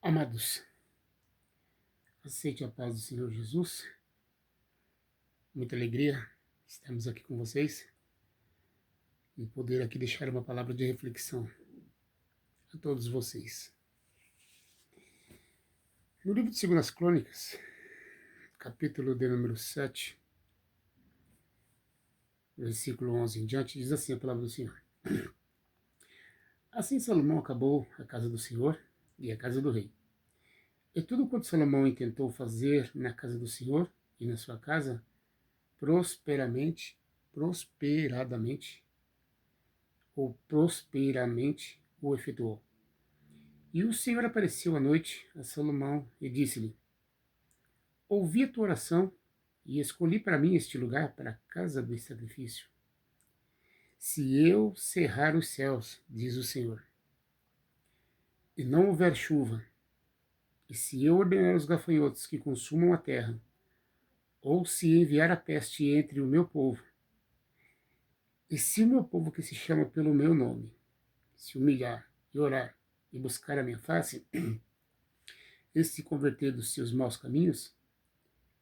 Amados, aceite a paz do Senhor Jesus. Muita alegria estamos aqui com vocês e poder aqui deixar uma palavra de reflexão a todos vocês. No livro de 2 Crônicas, capítulo de número 7, versículo 11 em diante, diz assim a palavra do Senhor. Assim Salomão acabou a casa do Senhor e a casa do rei. E tudo quanto Salomão intentou fazer na casa do Senhor e na sua casa, prosperadamente o efetuou. E o Senhor apareceu à noite a Salomão e disse-lhe: Ouvi a tua oração e escolhi para mim este lugar para a casa do sacrifício. Se eu cerrar os céus, diz o Senhor, e não houver chuva, e se eu ordenar os gafanhotos que consumam a terra, ou se enviar a peste entre o meu povo, e se o meu povo que se chama pelo meu nome se humilhar e orar e buscar a minha face, e se converter dos seus maus caminhos,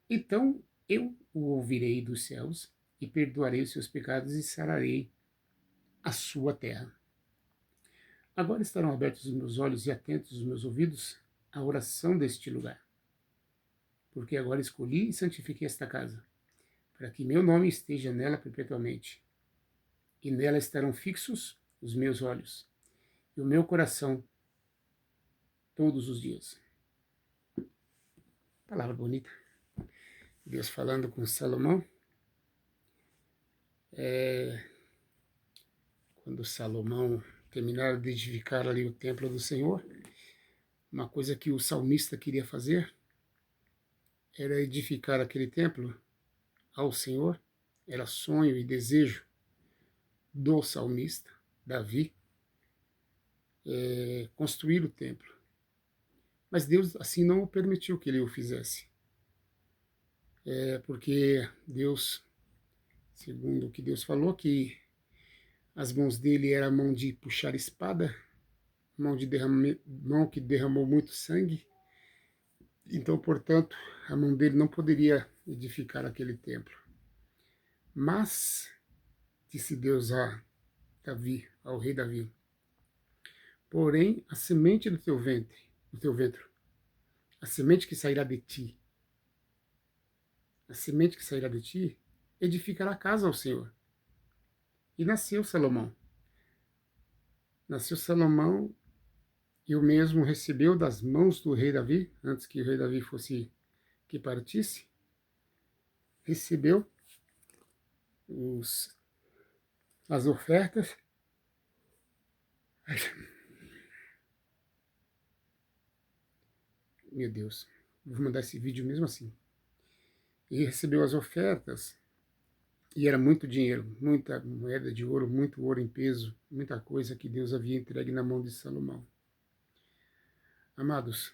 então eu o ouvirei dos céus e perdoarei os seus pecados e sararei a sua terra. Agora estarão abertos os meus olhos e atentos os meus ouvidos à oração deste lugar, porque agora escolhi e santifiquei esta casa, para que meu nome esteja nela perpetuamente, e nela estarão fixos os meus olhos e o meu coração todos os dias. Palavra bonita. Deus falando com Salomão. Quando Salomão terminar de edificar ali o templo do Senhor, uma coisa que o salmista queria fazer era edificar aquele templo ao Senhor. Era sonho e desejo do salmista, Davi, construir o templo. Mas Deus assim não permitiu que ele o fizesse. Porque Deus, segundo o que Deus falou, que as mãos dele eram mão de puxar espada, mão que derramou muito sangue. Então, portanto, a mão dele não poderia edificar aquele templo. Mas, disse Deus a Davi, ao rei Davi, porém, a semente do teu ventre, a semente que sairá de ti, edificará a casa ao Senhor. E nasceu Salomão. E o mesmo recebeu das mãos do rei Davi, antes que o rei Davi que partisse, recebeu as ofertas. Meu Deus, vou mandar esse vídeo mesmo assim. E recebeu as ofertas, e era muito dinheiro, muita moeda de ouro, muito ouro em peso, muita coisa que Deus havia entregue na mão de Salomão. Amados,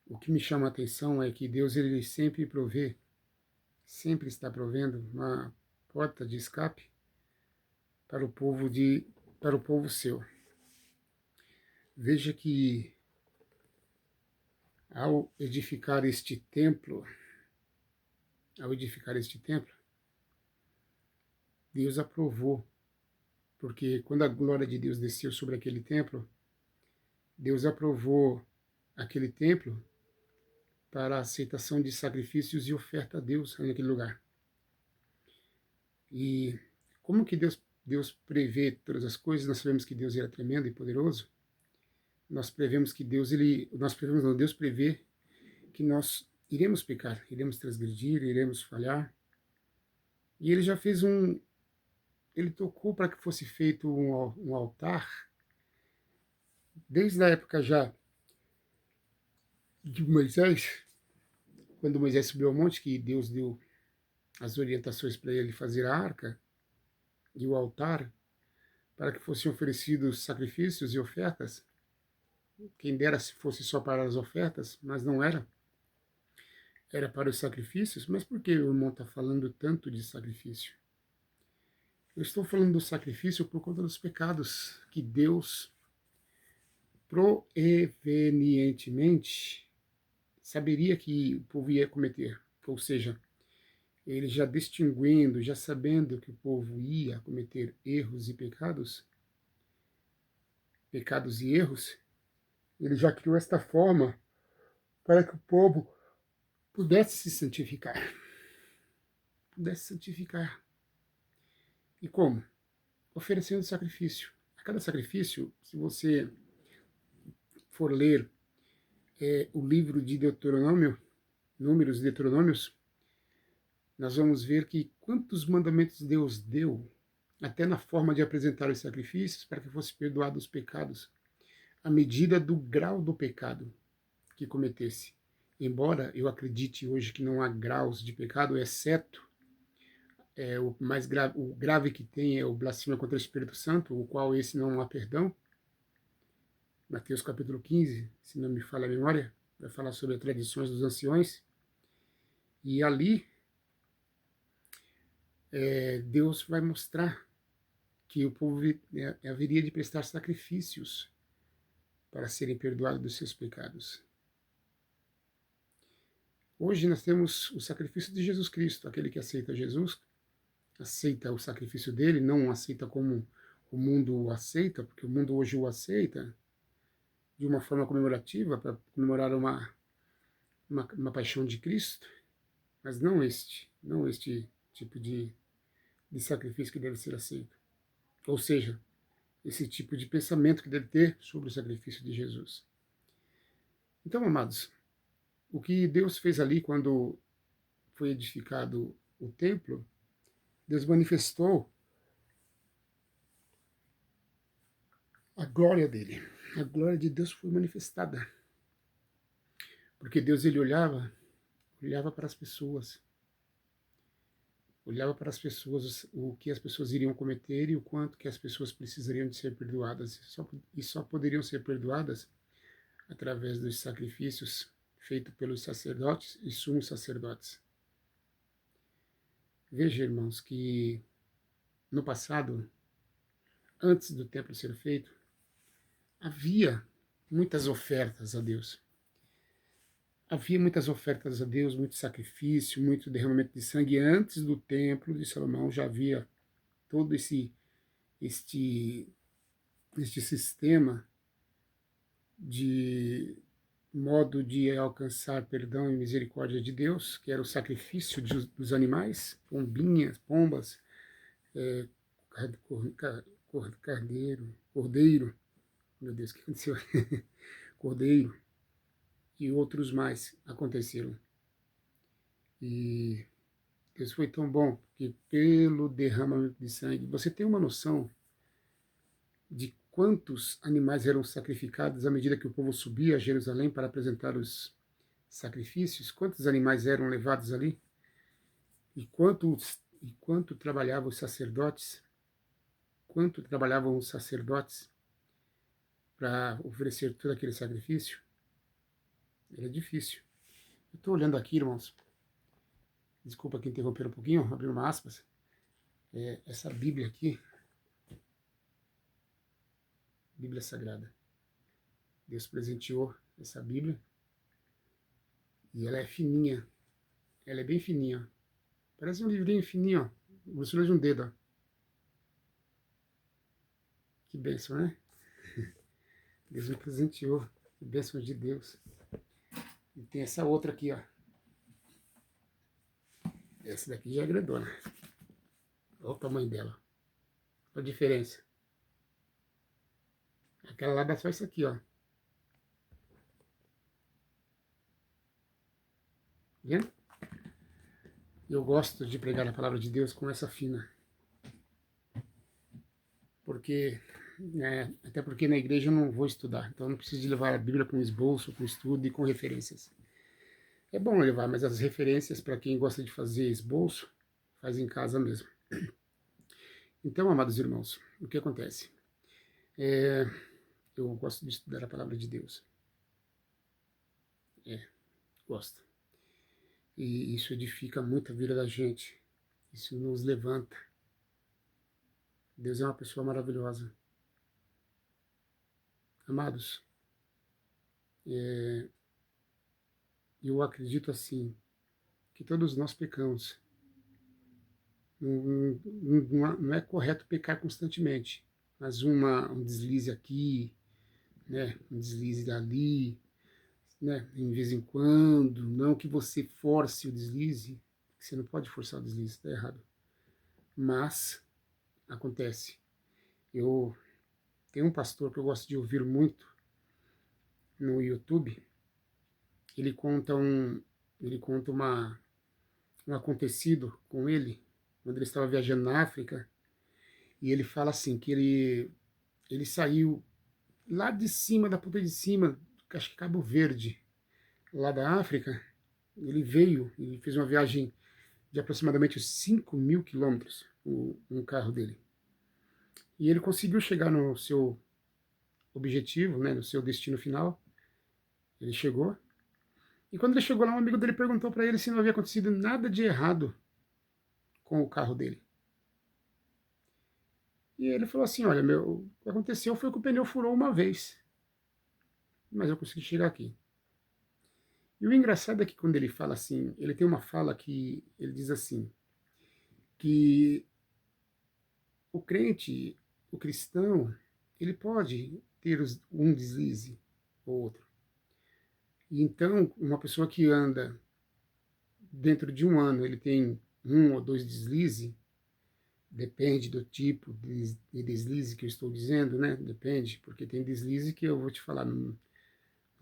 o que me chama a atenção é que Deus ele sempre provê, sempre está provendo uma porta de escape para o povo seu. Veja que ao edificar este templo, Deus aprovou, porque quando a glória de Deus desceu sobre aquele templo, Deus aprovou aquele templo para a aceitação de sacrifícios e oferta a Deus naquele lugar. E como que Deus prevê todas as coisas? Nós sabemos que Deus é tremendo e poderoso. Deus prevê que nós iremos pecar, iremos transgredir, iremos falhar. E ele já fez ele tocou para que fosse feito um altar, desde a época já de Moisés, quando Moisés subiu ao monte, que Deus deu as orientações para ele fazer a arca e o altar, para que fossem oferecidos sacrifícios e ofertas. Quem dera se fosse só para as ofertas, mas não era. Era para os sacrifícios. Mas por que o irmão está falando tanto de sacrifício? Eu estou falando do sacrifício por conta dos pecados que Deus proevenientemente saberia que o povo ia cometer, ou seja, ele já distinguindo, já sabendo que o povo ia cometer erros e pecados e erros, ele já criou esta forma para que o povo pudesse se santificar. Pudesse santificar. E como? Oferecendo sacrifício. A cada sacrifício, se você for ler o livro de Deuteronômio, Números e Deuteronômios, nós vamos ver que quantos mandamentos Deus deu, até na forma de apresentar os sacrifícios, para que fosse perdoado os pecados, à medida do grau do pecado que cometesse. Embora eu acredite hoje que não há graus de pecado, exceto o mais grave, o grave que tem é o blasfêmia contra o Espírito Santo, o qual esse não há perdão. Mateus capítulo 15, se não me falha a memória, vai falar sobre as tradições dos anciões. E ali Deus vai mostrar que o povo haveria de prestar sacrifícios para serem perdoados dos seus pecados. Hoje nós temos o sacrifício de Jesus Cristo, aquele que aceita Jesus, aceita o sacrifício dele, não aceita como o mundo o aceita, porque o mundo hoje o aceita de uma forma comemorativa, para comemorar uma paixão de Cristo, mas não este tipo de sacrifício que deve ser aceito. Ou seja, esse tipo de pensamento que deve ter sobre o sacrifício de Jesus. Então, amados, o que Deus fez ali quando foi edificado o templo, Deus manifestou a glória dele. A glória de Deus foi manifestada. Porque Deus ele olhava para as pessoas. Olhava para as pessoas, o que as pessoas iriam cometer e o quanto que as pessoas precisariam de ser perdoadas. E só poderiam ser perdoadas através dos sacrifícios feitos pelos sacerdotes e sumos sacerdotes. Veja, irmãos, que no passado, antes do templo ser feito, havia muitas ofertas a Deus. Havia muitas ofertas a Deus, muito sacrifício, muito derramamento de sangue. Antes do templo de Salomão já havia todo este sistema de modo de alcançar perdão e misericórdia de Deus, que era o sacrifício dos animais, pombinhas, pombas, cordeiro, meu Deus, o que aconteceu? Cordeiro e outros mais aconteceram. E Deus foi tão bom que pelo derramamento de sangue, você tem uma noção de quantos animais eram sacrificados à medida que o povo subia a Jerusalém para apresentar os sacrifícios? Quantos animais eram levados ali? E quanto trabalhavam os sacerdotes? Quanto trabalhavam os sacerdotes para oferecer todo aquele sacrifício? Era difícil. Eu estou olhando aqui, irmãos. Desculpa que interromper um pouquinho, abrir uma aspas. Essa Bíblia aqui, Bíblia Sagrada. Deus presenteou essa Bíblia e ela é fininha. Ela é bem fininha. Parece um livrinho fininho, ó. Grossura de um dedo, ó. Que bênção, né? Deus me presenteou. Que bênção de Deus. E tem essa outra aqui, ó. Essa daqui já é grandona. Olha o tamanho dela. Olha a diferença. Aquela lá dá só isso aqui, ó. Vendo? Eu gosto de pregar a palavra de Deus com essa fina. Porque, até porque na igreja eu não vou estudar. Então eu não preciso de levar a Bíblia com esboço, com estudo e com referências. É bom levar, mas as referências, para quem gosta de fazer esboço, faz em casa mesmo. Então, amados irmãos, o que acontece? Eu gosto de estudar a palavra de Deus. Gosto. E isso edifica muito a vida da gente. Isso nos levanta. Deus é uma pessoa maravilhosa. Amados, Eu acredito assim, que todos nós pecamos. Não é correto pecar constantemente, mas um deslize aqui, né, um deslize dali, né, em vez em quando, não que você force o deslize, que você não pode forçar o deslize, está errado. Mas acontece. Eu tenho um pastor que eu gosto de ouvir muito no YouTube. Ele conta um acontecido com ele quando ele estava viajando na África, e ele fala assim que ele saiu lá de cima, da ponta de cima, acho que Cabo Verde, lá da África. Ele fez uma viagem de aproximadamente 5.000 quilômetros, um carro dele. E ele conseguiu chegar no seu objetivo, né, no seu destino final. Ele chegou. E quando ele chegou lá, um amigo dele perguntou para ele se não havia acontecido nada de errado com o carro dele. E ele falou assim: olha, o que aconteceu foi que o pneu furou uma vez, mas eu consegui chegar aqui. E o engraçado é que quando ele fala assim, ele tem uma fala que ele diz assim, que o crente, o cristão, ele pode ter um deslize ou outro. E então, uma pessoa que anda dentro de um ano, ele tem um ou dois deslizes, depende do tipo de deslize que eu estou dizendo, né? Depende, porque tem deslize que eu vou te falar, não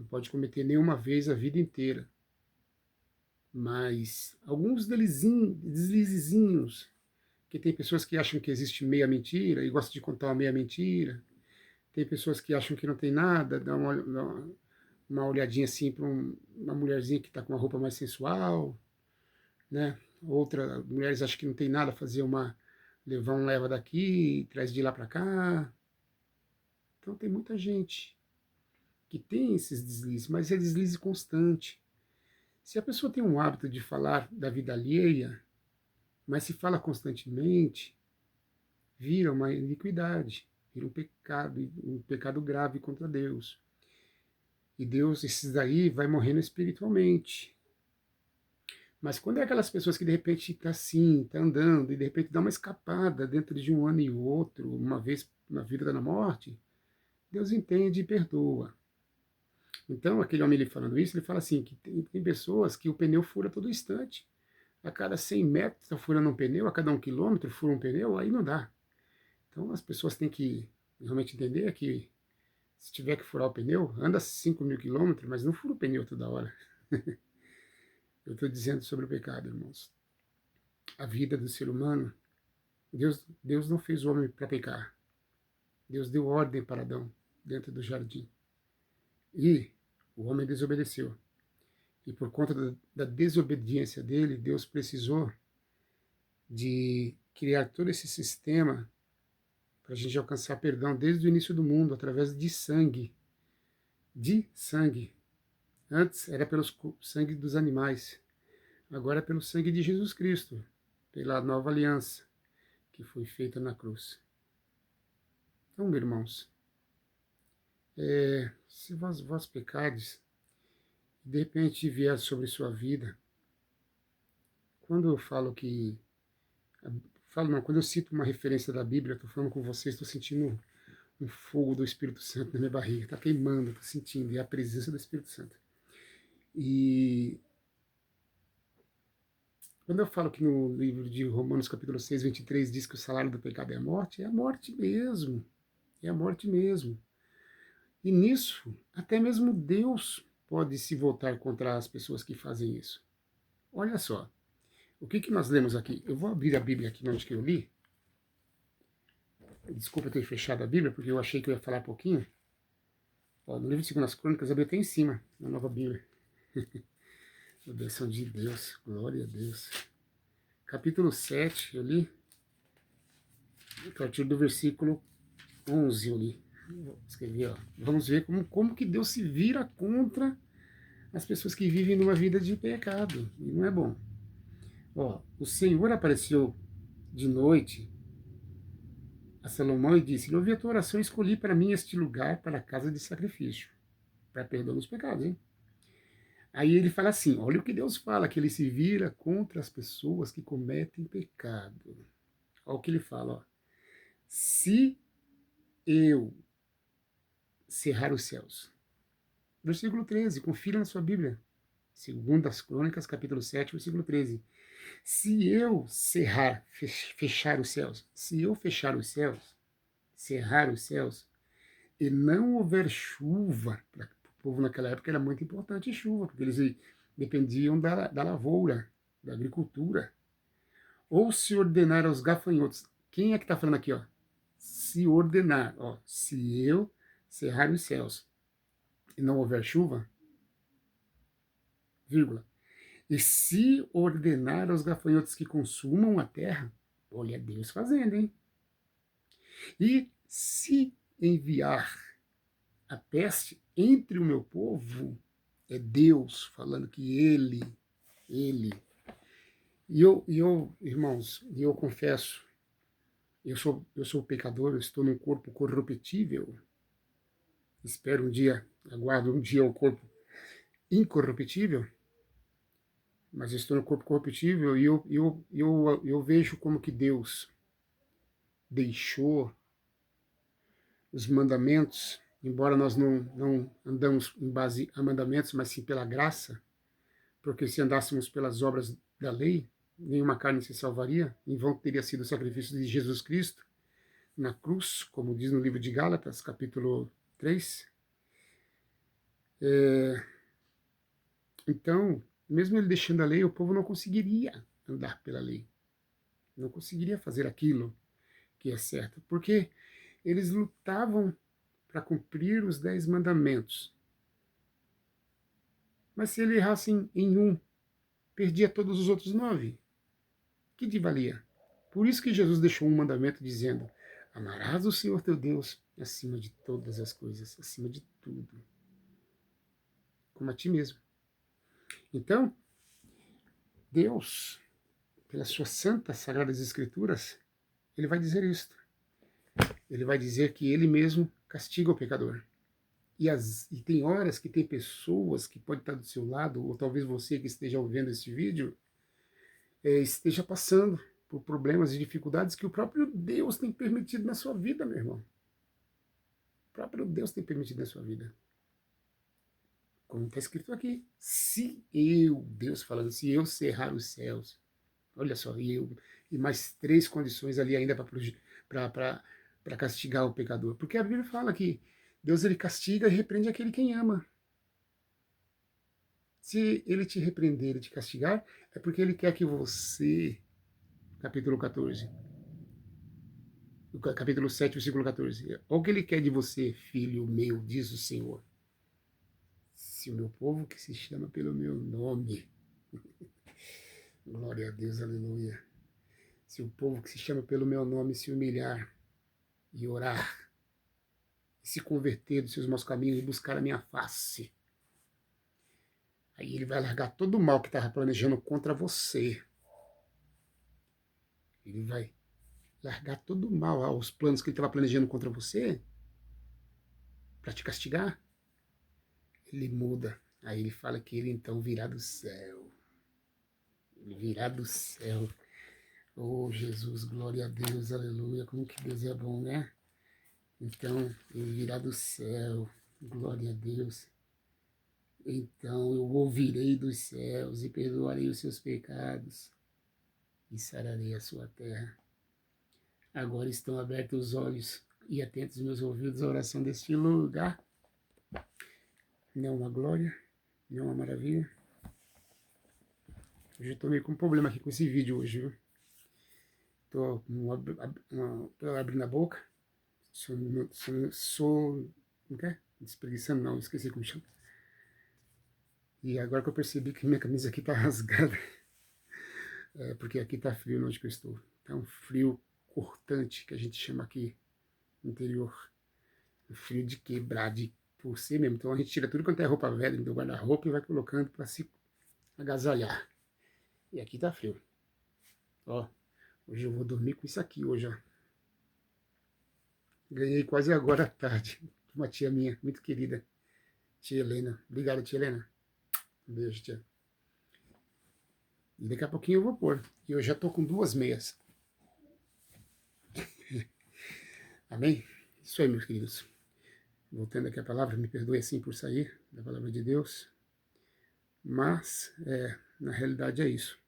pode cometer nenhuma vez a vida inteira. Mas alguns deslizezinhos, que tem pessoas que acham que existe meia mentira e gostam de contar uma meia mentira. Tem pessoas que acham que não tem nada, dá uma olhadinha assim para uma mulherzinha que está com uma roupa mais sensual, né? Mulheres acham que não tem nada, levar um leva daqui, traz de lá para cá. Então tem muita gente que tem esses deslizes, mas é deslize constante. Se a pessoa tem um hábito de falar da vida alheia, mas se fala constantemente, vira uma iniquidade, vira um pecado grave contra Deus. E Deus, esses daí, vai morrendo espiritualmente. Mas quando é aquelas pessoas que de repente está assim, está andando, e de repente dá uma escapada dentro de um ano e outro, uma vez na vida da morte, Deus entende e perdoa. Então, aquele homem ele falando isso, ele fala assim, que tem pessoas que o pneu fura todo instante. A cada 100 metros está furando um pneu, a cada 1 quilômetro fura um pneu, aí não dá. Então as pessoas têm que realmente entender que se tiver que furar o pneu, anda 5.000 quilômetros, mas não fura o pneu toda hora. Eu estou dizendo sobre o pecado, irmãos. A vida do ser humano, Deus não fez o homem para pecar. Deus deu ordem para Adão dentro do jardim. E o homem desobedeceu. E por conta da desobediência dele, Deus precisou de criar todo esse sistema para a gente alcançar perdão desde o início do mundo, através de sangue. De sangue. Antes era pelo sangue dos animais, agora é pelo sangue de Jesus Cristo, pela nova aliança que foi feita na cruz. Então, meus irmãos, se vós pecardes, de repente vier sobre sua vida, quando eu falo que, quando eu cito uma referência da Bíblia, estou falando com vocês, estou sentindo um fogo do Espírito Santo na minha barriga, está queimando, estou sentindo, e é a presença do Espírito Santo. E quando eu falo que no livro de Romanos capítulo 6, 23, diz que o salário do pecado é a morte mesmo, é a morte mesmo. E nisso, até mesmo Deus pode se voltar contra as pessoas que fazem isso. Olha só, o que nós lemos aqui? Eu vou abrir a Bíblia aqui onde que eu li. Desculpa ter fechado a Bíblia, porque eu achei que eu ia falar pouquinho. Ó, no livro de 2 Crônicas, a Bíblia está em cima, na nova Bíblia. A bênção de Deus, glória a Deus. Capítulo 7, eu li. A partir do versículo 11, eu li. Vou escrever, ó. Vamos ver como que Deus se vira contra as pessoas que vivem numa vida de pecado. E não é bom. Ó, o Senhor apareceu de noite a Salomão e disse: ouvi a tua oração e escolhi para mim este lugar para a casa de sacrifício. para perdão dos pecados, hein? Aí ele fala assim, olha o que Deus fala, que ele se vira contra as pessoas que cometem pecado. Olha o que ele fala, ó. Se eu cerrar os céus. Versículo 13, confira na sua Bíblia. Segundo as Crônicas, capítulo 7, versículo 13. Se eu fechar os céus, se eu fechar os céus, cerrar os céus, e não houver chuva, para o povo naquela época era muito importante chuva, porque eles dependiam da lavoura, da agricultura. Ou se ordenar aos gafanhotos. Quem é que está falando aqui, ó? Se ordenar, ó, se eu cerrar os céus e não houver chuva, vírgula, e se ordenar aos gafanhotos que consumam a terra, olha Deus fazendo, hein? E se enviar a peste entre o meu povo, é Deus falando que ele. Irmãos, eu confesso, eu sou pecador, eu estou num corpo corruptível. Espero um dia, aguardo um dia o corpo incorruptível, mas eu estou no corpo corruptível e eu vejo como que Deus deixou os mandamentos, embora nós não andamos em base a mandamentos, mas sim pela graça, porque se andássemos pelas obras da lei, nenhuma carne se salvaria, em vão teria sido o sacrifício de Jesus Cristo na cruz, como diz no livro de Gálatas, capítulo 3. Então, mesmo ele deixando a lei, o povo não conseguiria andar pela lei, não conseguiria fazer aquilo que é certo, porque eles lutavam para cumprir os 10 mandamentos. Mas se ele errasse em um, perdia todos os outros 9. Que de valia? Por isso que Jesus deixou um mandamento dizendo: amarás o Senhor teu Deus acima de todas as coisas, acima de tudo, como a ti mesmo. Então, Deus, pelas suas santas, sagradas escrituras, ele vai dizer isto. Ele vai dizer que ele mesmo castiga o pecador. E tem horas que tem pessoas que podem estar do seu lado, ou talvez você que esteja ouvindo esse vídeo, esteja passando por problemas e dificuldades que o próprio Deus tem permitido na sua vida, meu irmão. O próprio Deus tem permitido na sua vida. Como está escrito aqui, se eu, Deus falando, se eu cerrar os céus, olha só, e mais 3 condições ali ainda para castigar o pecador. Porque a Bíblia fala que Deus ele castiga e repreende aquele quem ama. Se ele te repreender e te castigar, é porque ele quer que você, capítulo 14, capítulo 7, versículo 14, olha o que ele quer de você, filho meu, diz o Senhor. Se o meu povo que se chama pelo meu nome, glória a Deus, aleluia. Se o povo que se chama pelo meu nome se humilhar e orar, e se converter dos seus maus caminhos e buscar a minha face, aí ele vai largar todo o mal que estava planejando contra você. Ele vai largar todo o mal, os planos que ele estava planejando contra você, para te castigar. Ele muda. Aí ele fala que ele então virá do céu. Ele virá do céu. Oh, Jesus, glória a Deus, aleluia. Como que Deus é bom, né? Então, ele virá do céu. Glória a Deus. Então, eu ouvirei dos céus e perdoarei os seus pecados e sararei a sua terra. Agora estão abertos os olhos e atentos meus ouvidos à oração deste lugar. Não é uma glória, não é uma maravilha. Hoje eu tô meio com um problema aqui com esse vídeo hoje, viu? Tô abrindo a boca. Não quer? Despreguiçando não, esqueci como chama. E agora que eu percebi que minha camisa aqui tá rasgada. Porque aqui tá frio onde que eu estou. Tá um frio cortante, que a gente chama aqui no interior. Um frio de quebrar, de por si mesmo. Então a gente tira tudo quanto é roupa velha do guarda-roupa e vai colocando para se agasalhar. E aqui tá frio. Ó, hoje eu vou dormir com isso aqui hoje, ó. Ganhei quase agora à tarde. Uma tia minha, muito querida. Tia Helena. Obrigado, tia Helena. Um beijo, tia. E daqui a pouquinho eu vou pôr. E eu já tô com 2 meias. Amém? Isso aí, meus queridos. Voltando aqui à palavra, me perdoe assim por sair da palavra de Deus. Mas, na realidade é isso.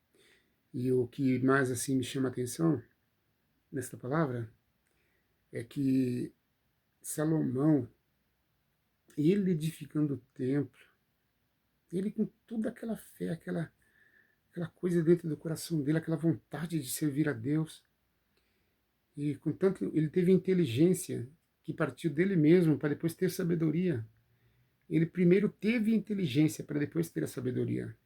E o que mais assim me chama a atenção nesta palavra é que Salomão, ele edificando o templo, ele com toda aquela fé, aquela coisa dentro do coração dele, aquela vontade de servir a Deus, e com tanto ele teve inteligência que partiu dele mesmo para depois ter sabedoria. Ele primeiro teve inteligência para depois ter a sabedoria.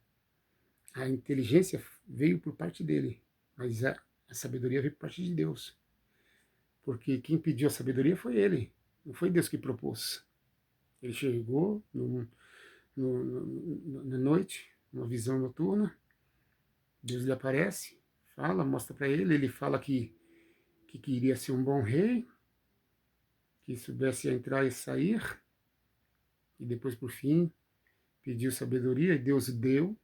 A inteligência veio por parte dele, mas a sabedoria veio por parte de Deus. Porque quem pediu a sabedoria foi ele, não foi Deus que propôs. Ele chegou na noite, numa visão noturna, Deus lhe aparece, fala, mostra para ele, ele fala que queria ser um bom rei, que soubesse entrar e sair, e depois, por fim, pediu sabedoria, e Deus deu,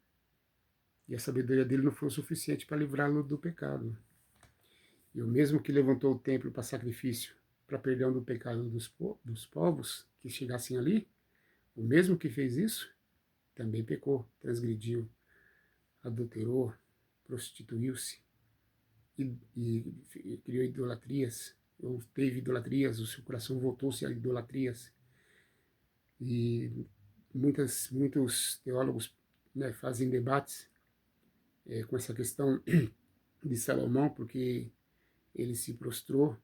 e a sabedoria dele não foi o suficiente para livrá-lo do pecado. E o mesmo que levantou o templo para sacrifício, para perdão do pecado dos povos que chegassem ali, o mesmo que fez isso, também pecou, transgrediu, adulterou, prostituiu-se e criou idolatrias, ou teve idolatrias, o seu coração voltou-se a idolatrias. E muitos teólogos, né, fazem debates com essa questão de Salomão, porque ele se prostrou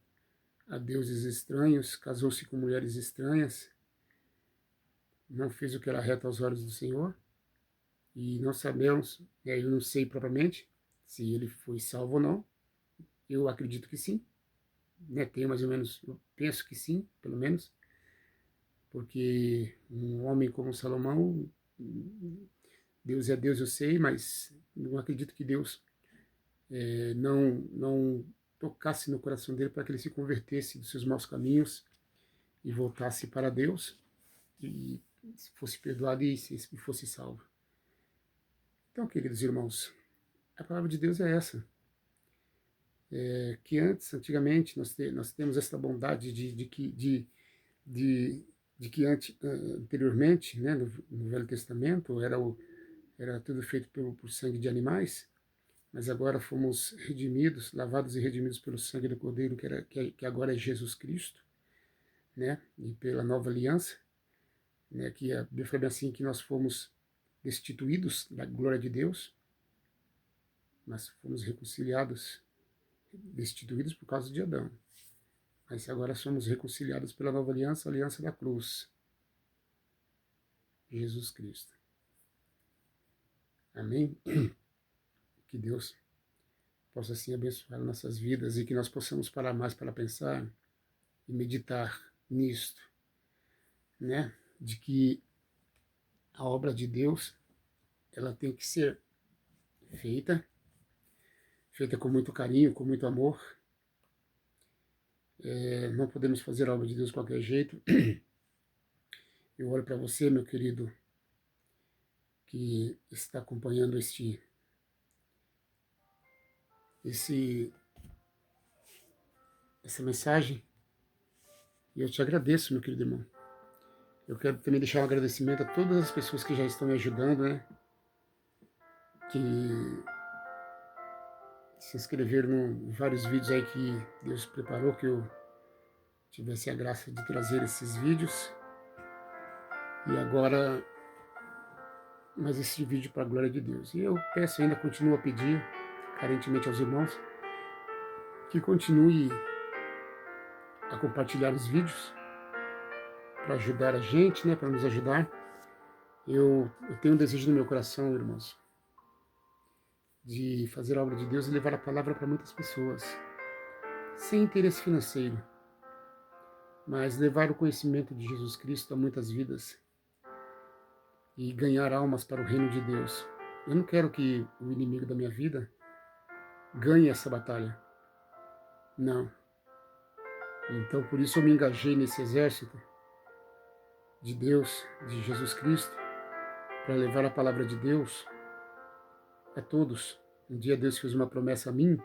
a deuses estranhos, casou-se com mulheres estranhas, não fez o que era reto aos olhos do Senhor, e não sabemos, eu não sei propriamente se ele foi salvo ou não, eu acredito que sim, né, tenho mais ou menos, eu penso que sim, pelo menos, porque um homem como Salomão, Deus é Deus, eu sei, mas não acredito que Deus não tocasse no coração dele para que ele se convertesse dos seus maus caminhos e voltasse para Deus e fosse perdoado e fosse salvo. Então, queridos irmãos, a palavra de Deus é essa. Que antigamente, nós temos essa bondade de que anteriormente, né, no Velho Testamento, era tudo feito por sangue de animais, mas agora fomos redimidos, lavados e redimidos pelo sangue do Cordeiro, que agora é Jesus Cristo, né, e pela nova aliança, né, que a Bíblia fala assim, que nós fomos destituídos da glória de Deus, mas fomos reconciliados, destituídos por causa de Adão. Mas agora somos reconciliados pela nova aliança, a aliança da cruz, Jesus Cristo. Amém? Que Deus possa assim abençoar nossas vidas e que nós possamos parar mais para pensar e meditar nisto, né? De que a obra de Deus, ela tem que ser feita com muito carinho, com muito amor. Não podemos fazer a obra de Deus de qualquer jeito. Eu olho para você, meu querido, que está acompanhando essa mensagem, e eu te agradeço, meu querido irmão. Eu quero também deixar um agradecimento a todas as pessoas que já estão me ajudando, né? Que se inscreveram em vários vídeos aí que Deus preparou, que eu tivesse a graça de trazer esses vídeos. E agora, mais esse vídeo para a glória de Deus. E eu peço ainda, continuo a pedir, carentemente aos irmãos, que continue a compartilhar os vídeos para ajudar a gente, né, para nos ajudar. Eu tenho um desejo no meu coração, irmãos, de fazer a obra de Deus e levar a palavra para muitas pessoas, sem interesse financeiro, mas levar o conhecimento de Jesus Cristo a muitas vidas e ganhar almas para o reino de Deus. Eu não quero que o inimigo da minha vida ganhe essa batalha. Não. Então, por isso eu me engajei nesse exército, de Deus, de Jesus Cristo, para levar a palavra de Deus a todos. Um dia Deus fez uma promessa a mim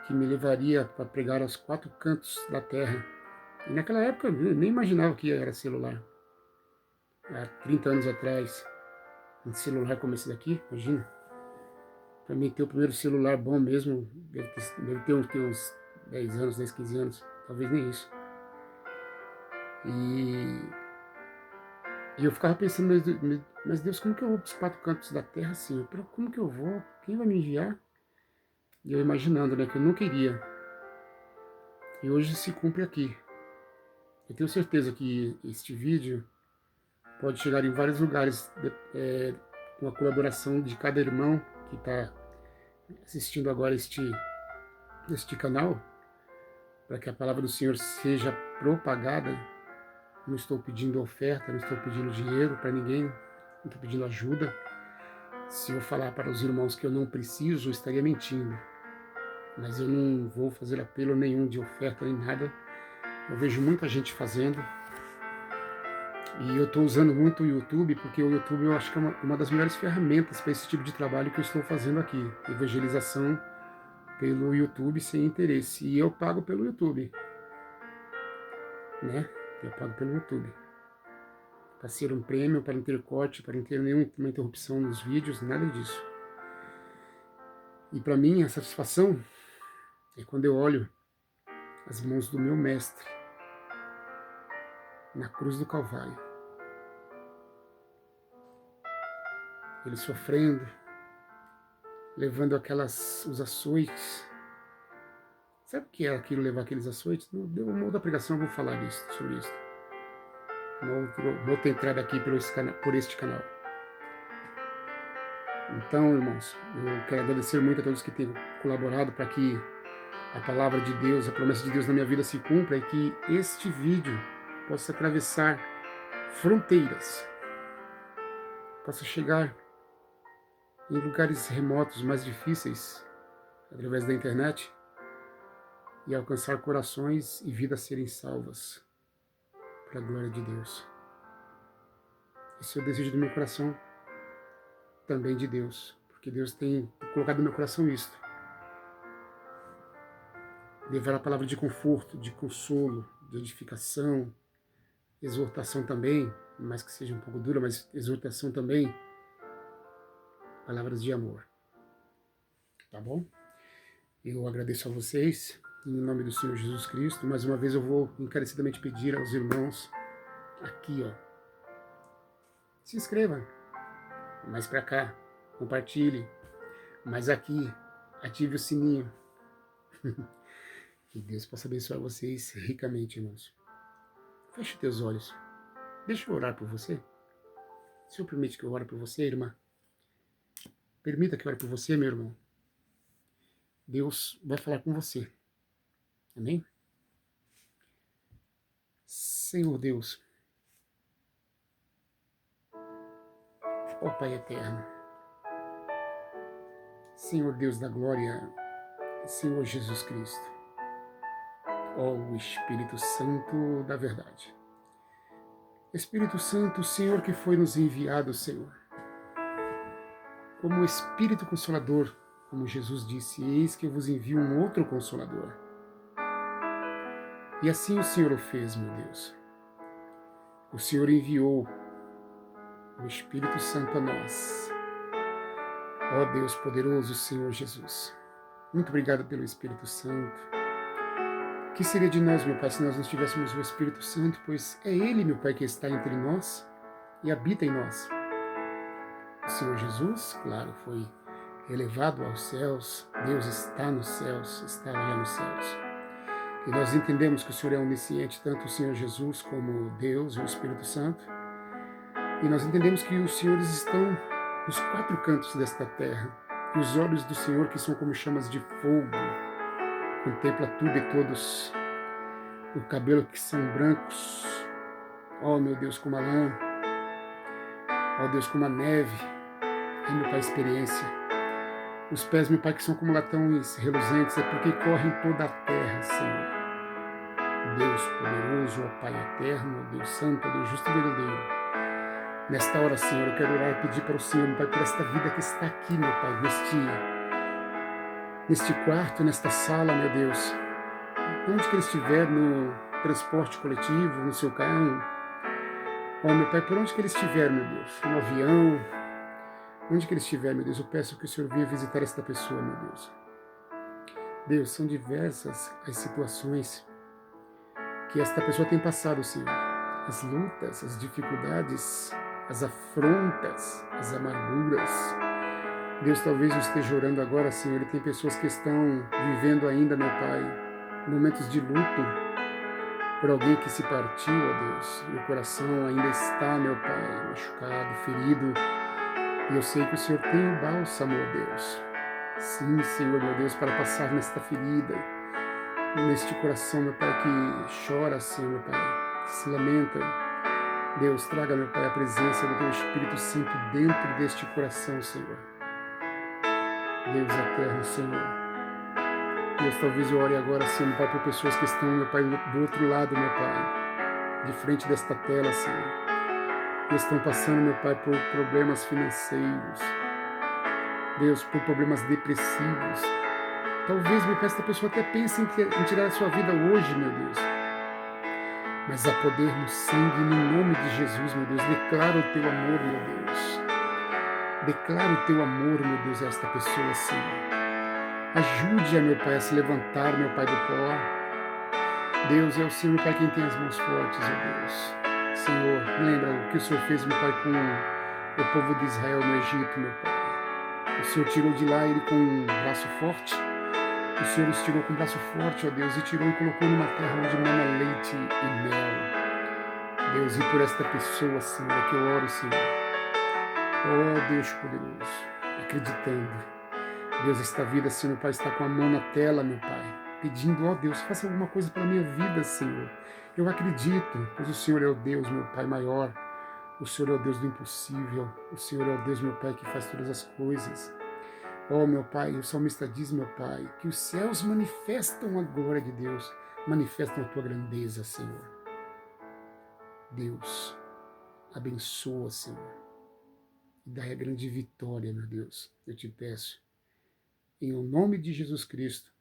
que me levaria para pregar aos 4 cantos da terra. E naquela época eu nem imaginava que era celular. Há 30 anos atrás, um celular como esse daqui, imagina. Para mim ter o primeiro celular bom mesmo, deve ter uns 10 anos, 10, 15 anos, talvez nem isso. E eu ficava pensando, mas Deus, como que eu vou para os 4 cantos da terra assim? Como que eu vou? Quem vai me enviar? E eu imaginando, né, que eu não queria. E hoje se cumpre aqui. Eu tenho certeza que este vídeo pode chegar em vários lugares com a colaboração de cada irmão que está assistindo agora este canal, para que a palavra do Senhor seja propagada. Não estou pedindo oferta, não estou pedindo dinheiro para ninguém, não estou pedindo ajuda. Se eu falar para os irmãos que eu não preciso, eu estaria mentindo. Mas eu não vou fazer apelo nenhum de oferta nem nada. Eu vejo muita gente fazendo. E eu estou usando muito o YouTube, porque o YouTube eu acho que é uma das melhores ferramentas para esse tipo de trabalho que eu estou fazendo aqui. Evangelização pelo YouTube sem interesse. E eu pago pelo YouTube, né? Eu pago pelo YouTube. Para ser um prêmio, para não ter corte, para não ter nenhuma interrupção nos vídeos, nada disso. E para mim a satisfação é quando eu olho as mãos do meu mestre na cruz do Calvário. Ele sofrendo, levando os açoites. Sabe o que é aquilo, levar aqueles açoites? Numa outra pregação eu vou falar sobre isso. Uma outra entrada aqui por este canal. Então, irmãos, eu quero agradecer muito a todos que têm colaborado para que a palavra de Deus, a promessa de Deus na minha vida se cumpra e que este vídeo possa atravessar fronteiras, possa chegar em lugares remotos, mais difíceis, através da internet, e alcançar corações e vidas serem salvas, para a glória de Deus. Esse é o desejo do meu coração, também de Deus, porque Deus tem colocado no meu coração isto. Levar a palavra de conforto, de consolo, de edificação, exortação também, mais que seja um pouco dura, mas exortação também, palavras de amor. Tá bom? Eu agradeço a vocês, em nome do Senhor Jesus Cristo. Mais uma vez eu vou encarecidamente pedir aos irmãos aqui, ó, se inscreva mais para cá, compartilhe, mas aqui, ative o sininho. Que Deus possa abençoar vocês ricamente, irmãos. Feche os teus olhos. Deixa eu orar por você. O Senhor permite que eu ore por você, irmã? Permita que eu ore por você, meu irmão. Deus vai falar com você. Amém? Senhor Deus, ó Pai eterno, Senhor Deus da glória, Senhor Jesus Cristo, ó o Espírito Santo da verdade. Espírito Santo, Senhor que foi nos enviado, Senhor, como Espírito Consolador, como Jesus disse, eis que eu vos envio um outro Consolador. E assim o Senhor o fez, meu Deus. O Senhor enviou o Espírito Santo a nós. Ó Deus poderoso, Senhor Jesus. Muito obrigado pelo Espírito Santo. O que seria de nós, meu Pai, se nós não tivéssemos o Espírito Santo? Pois é Ele, meu Pai, que está entre nós e habita em nós. O Senhor Jesus, claro, foi elevado aos céus. Deus está nos céus, está já nos céus. E nós entendemos que o Senhor é onisciente, tanto o Senhor Jesus como Deus e o Espírito Santo. E nós entendemos que os senhores estão nos 4 cantos desta terra. E os olhos do Senhor, que são como chamas de fogo, contempla tudo e todos. O cabelo que são brancos, ó meu Deus, como a lã, ó Deus, como a neve, é meu Pai, experiência. Os pés, meu Pai, que são como latões reluzentes, é porque correm toda a terra, Senhor. Deus poderoso, ó Pai eterno, ó Deus santo, ó Deus justo e verdadeiro. Nesta hora, Senhor, eu quero orar e pedir para o Senhor, meu Pai, por esta vida que está aqui, meu Pai, neste quarto, nesta sala, meu Deus. Onde que ele estiver, no transporte coletivo, no seu carro, ó meu Pai, por onde que ele estiver, meu Deus, no avião, onde que ele estiver, meu Deus, eu peço que o Senhor venha visitar esta pessoa, meu Deus. Deus, são diversas as situações que esta pessoa tem passado, Senhor. As lutas, as dificuldades, as afrontas, as amarguras. Deus talvez não esteja orando agora, Senhor, e tem pessoas que estão vivendo ainda, meu Pai, momentos de luto por alguém que se partiu, ó Deus. E o coração ainda está, meu Pai, machucado, ferido. E eu sei que o Senhor tem o bálsamo, ó Deus. Sim, Senhor, meu Deus, para passar nesta ferida, neste coração, meu Pai, que chora, Senhor, meu Pai, que se lamenta. Deus, traga, meu Pai, a presença do Teu Espírito Santo dentro deste coração, Senhor. Deus eterno, Senhor. Deus, talvez eu ore agora, Senhor, meu Pai, por pessoas que estão, meu Pai, do outro lado, meu Pai, de frente desta tela, Senhor. Que estão passando, meu Pai, por problemas financeiros. Deus, por problemas depressivos. Talvez, meu Pai, esta pessoa até pense em tirar a sua vida hoje, meu Deus. Mas há poder no sangue, no nome de Jesus, meu Deus. Declara o Teu amor, meu Deus. Declara o Teu amor, meu Deus, a esta pessoa, Senhor. Ajude-a, meu Pai, a se levantar, meu Pai, do pó. Deus, é o Senhor, meu Pai, quem tem as mãos fortes, ó Deus. Senhor, lembra o que o Senhor fez, meu Pai, com o povo de Israel no Egito, meu Pai. O Senhor tirou de lá ele com um braço forte. O Senhor os tirou com um braço forte, ó Deus, e tirou e colocou numa terra onde mana leite e mel. Deus, e por esta pessoa, Senhor, é que eu oro, Senhor. Ó Deus poderoso, acreditando. Deus, esta vida, Senhor, meu Pai, está com a mão na tela, meu Pai, pedindo, ó Deus, faça alguma coisa pela minha vida, Senhor. Eu acredito, pois o Senhor é o Deus, meu Pai, maior. O Senhor é o Deus do impossível. O Senhor é o Deus, meu Pai, que faz todas as coisas. Oh, meu Pai, o salmista diz, meu Pai, que os céus manifestam a glória de Deus, manifestam a Tua grandeza, Senhor. Deus, abençoa, Senhor, e dá a grande vitória, meu Deus, eu te peço, em o nome de Jesus Cristo,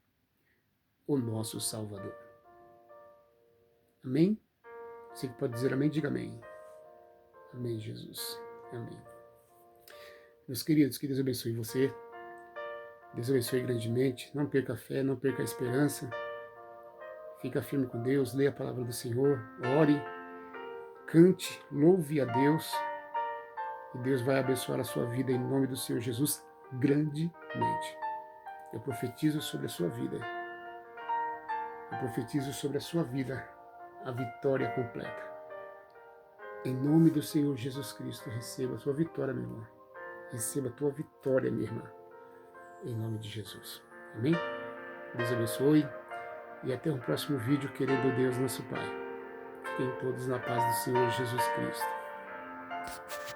o nosso Salvador. Amém? Você que pode dizer amém, diga amém. Amém, Jesus. Amém. Meus queridos, que Deus abençoe você. Deus abençoe grandemente. Não perca a fé, não perca a esperança. Fica firme com Deus, leia a palavra do Senhor, ore, cante, louve a Deus. E Deus vai abençoar a sua vida em nome do Senhor Jesus grandemente. Eu profetizo sobre a sua vida. Eu profetizo sobre a sua vida a vitória completa. Em nome do Senhor Jesus Cristo, receba a sua vitória, meu irmão. Receba a tua vitória, minha irmã. Em nome de Jesus. Amém? Deus abençoe. E até o próximo vídeo, querendo Deus, nosso Pai. Fiquem todos na paz do Senhor Jesus Cristo.